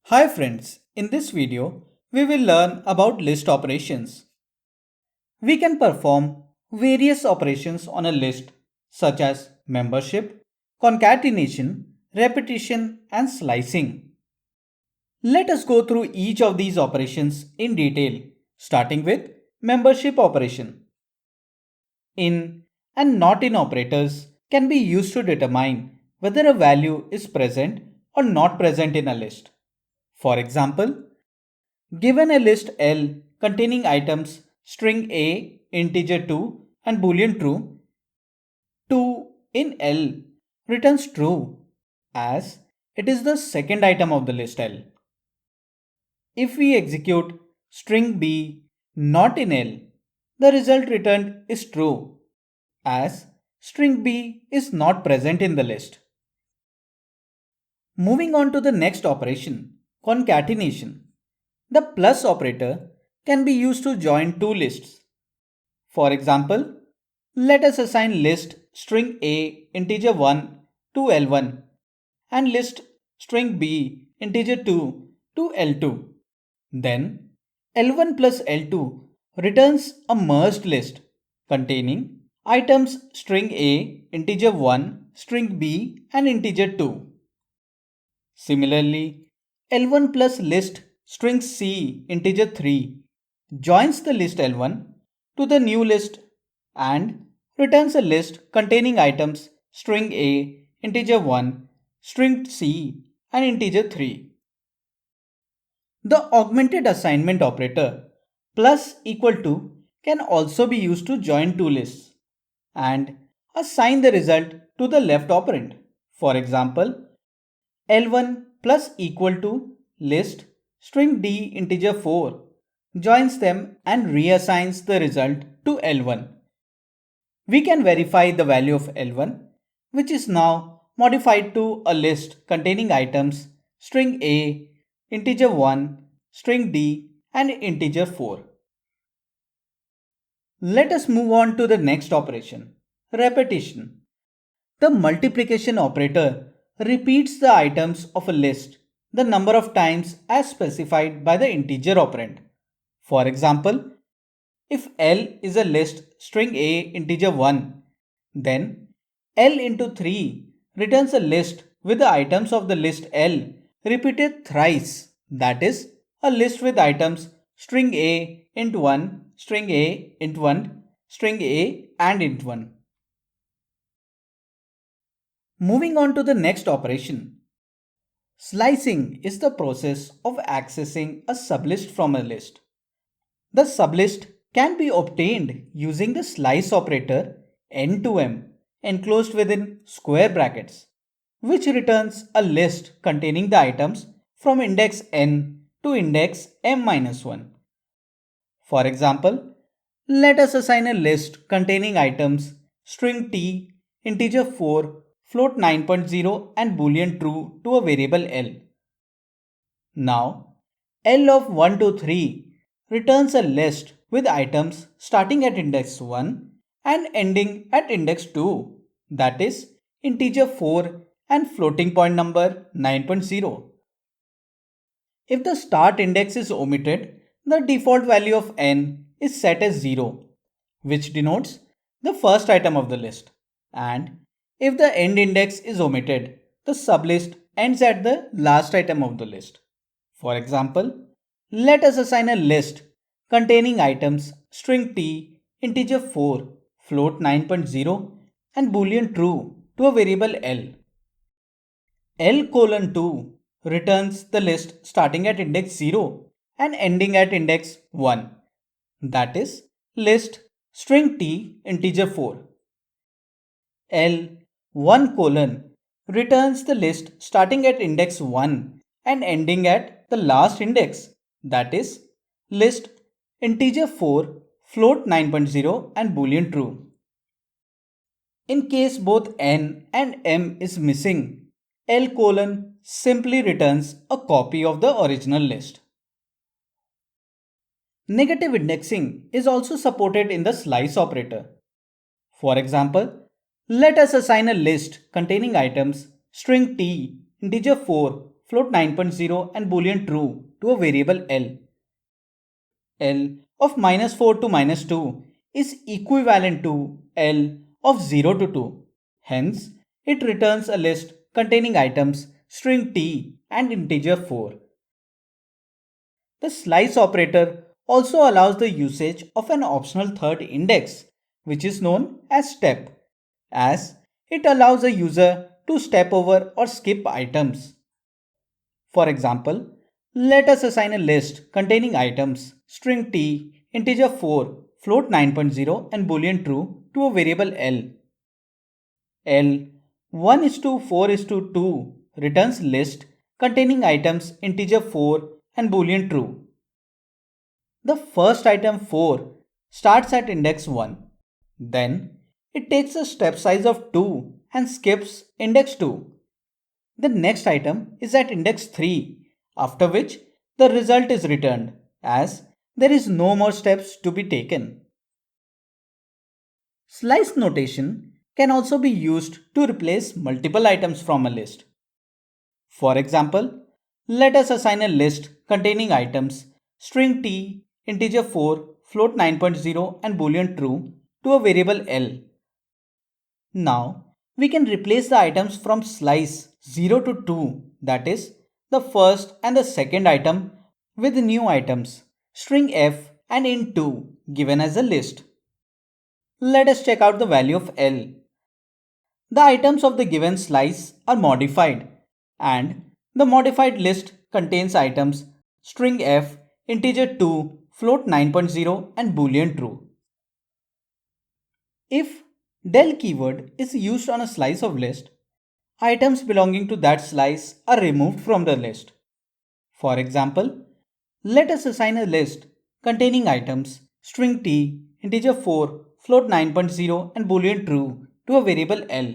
Hi friends, in this video, we will learn about list operations. We can perform various operations on a list such as membership, concatenation, repetition and slicing. Let us go through each of these operations in detail, starting with membership operation. In and not in operators can be used to determine whether a value is present or not present in a list. For example, given a list L containing items string A, integer 2 and boolean true, 2 in L returns true as it is the second item of the list L. If we execute string B not in L, the result returned is true as string B is not present in the list. Moving on to the next operation, concatenation. The plus operator can be used to join two lists. For example, let us assign list string A integer 1 to L1 and list string B integer 2 to L2. Then L1 plus L2 returns a merged list containing items string A integer 1, string B and integer 2. Similarly, L1 plus list string C integer 3 joins the list L1 to the new list and returns a list containing items string A integer 1, string C and integer 3. The augmented assignment operator plus equal to can also be used to join two lists and assign the result to the left operand. For example, L1 plus equal to list string D integer 4 joins them and reassigns the result to L1. We can verify the value of L1, which is now modified to a list containing items string A, integer 1, string D and integer 4. Let us move on to the next operation, repetition. The multiplication operator repeats the items of a list the number of times as specified by the integer operand. For example, if L is a list string A integer 1, then L into 3 returns a list with the items of the list L repeated thrice, that is, a list with items string A int 1, string A int 1, string A and int 1. Moving on to the next operation. Slicing is the process of accessing a sublist from a list. The sublist can be obtained using the slice operator n to m enclosed within square brackets, which returns a list containing the items from index n to index m-1. For example, let us assign a list containing items string t, integer 4, float 9.0 and boolean true to a variable L. Now, L of 1 to 3 returns a list with items starting at index 1 and ending at index 2, that is, integer 4 and floating point number 9.0. If the start index is omitted, the default value of n is set as 0, which denotes the first item of the list. And if the end index is omitted, the sublist ends at the last item of the list. For example, let us assign a list containing items string t, integer 4, float 9.0 and boolean true to a variable L. L:2 returns the list starting at index 0 and ending at index 1, that is, list string t integer 4. L:1 returns the list starting at index 1 and ending at the last index, that is, list integer 4, float 9.0 and boolean true. In case both n and m is missing, L: simply returns a copy of the original list. Negative indexing is also supported in the slice operator. For example, let us assign a list containing items string t, integer 4, float 9.0 and boolean true to a variable L. L of minus 4 to minus 2 is equivalent to L of 0 to 2. Hence, it returns a list containing items string t and integer 4. The slice operator also allows the usage of an optional third index, which is known as step, as it allows a user to step over or skip items. For example, let us assign a list containing items string t, integer 4, float 9.0 and boolean true to a variable L. L 1 is to 4 is to 2 returns list containing items integer 4 and boolean true. The first item 4 starts at index 1. Then it takes a step size of 2 and skips index 2. The next item is at index 3, after which the result is returned as there is no more steps to be taken. Slice notation can also be used to replace multiple items from a list. For example, let us assign a list containing items string t, integer 4, float 9.0 and boolean true to a variable L. Now, we can replace the items from slice 0 to 2, that is, the first and the second item, with new items string f and int 2 given as a list. Let us check out the value of L. The items of the given slice are modified, and the modified list contains items string f, integer 2, float 9.0 and boolean true. If del keyword is used on a slice of list, items belonging to that slice are removed from the list. For example, let us assign a list containing items string t, integer 4, float 9.0 and boolean true to a variable L.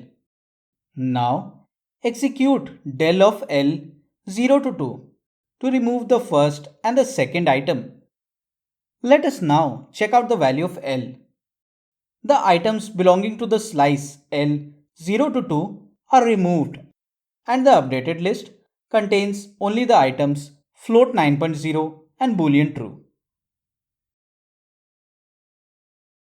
Now execute del of L 0 to 2 to remove the first and the second item. Let us now check out the value of L. The items belonging to the slice L 0 to 2 are removed, and the updated list contains only the items float 9.0 and boolean true.